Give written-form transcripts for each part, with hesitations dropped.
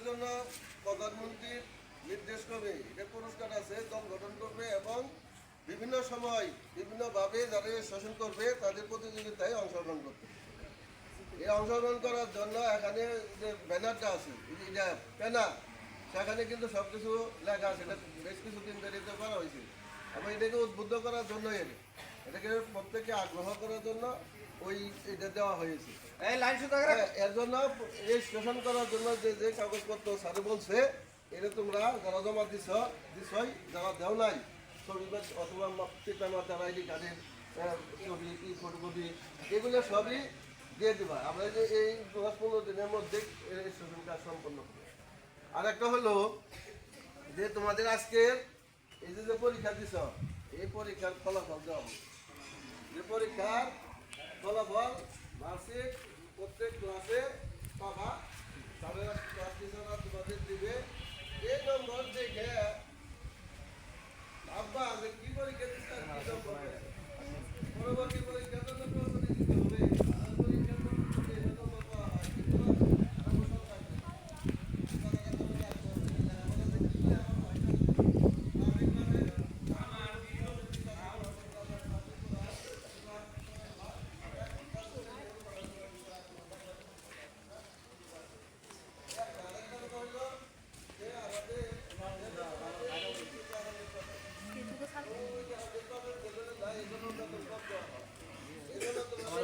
জন্য প্রধানমন্ত্রীর নির্দেশ ক্রমে এটা পুরস্কার আছে, দল গঠন করবে এবং বিভিন্ন সময় বিভিন্নভাবে যারা শাসন করবে তাদের প্রতিযোগিতায় অংশগ্রহণ করবে। এই অংশগ্রহণ করার জন্য এখানে যে ব্যানারটা আছে এটা পেনা, সেখানে কিন্তু সব কিছু লেখা আছে। এটা বেশ কিছুদিন ধরে তো করা হয়েছে এবং এটাকে উদ্বুদ্ধ করার জন্য এটাকে প্রত্যেককে আগ্রহ করার জন্য ওই এটা দেওয়া হয়েছে। এর জন্য এই স্টেশন করার জন্য যে যে কাগজপত্র স্যার বলছে এটা তোমরা যারা জমা দিছই, যারা দেও নাই ছবি অথবা পিতা মাতার আইডি কার্ডের ছবি ফটোকপি এগুলো সবই দিয়ে দিবা। আমরা যে এই 10-15 দিনের মধ্যে স্টেশন কাজ সম্পন্ন করবো। আর একটা হলো যে তোমাদের আজকের এই যে পরীক্ষা দিছ, এই পরীক্ষার ফলাফল দেওয়া হবে। যে পরীক্ষার ফলাফল মাসিক প্রত্যেক ক্লাসে পাবা, তাদের ক্লাস টিচাররা তোমাদের দিবে। এই নম্বর দেখে ভাববা যে কি পরীক্ষা দিচ্ছে, পরবর্তী পরীক্ষা তো প্রস্তুতি দিতে হবে।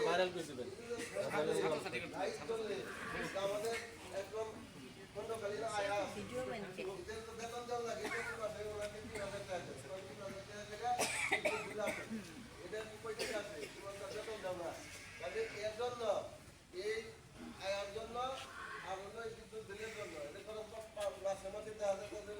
ভাইরাল করে দিবেন। আমাদের একদম খন্ডকালীন আয়া বেতন দেওয়া লাগে, এটা কইতে আছে বেতন দেওয়া। কাজে এর জন্য এই আয়ার জন্য আর হলো এই বিদ্যুৎ বিলের জন্য এটা কোনো মাসে মাসে দেখা যায় তাদের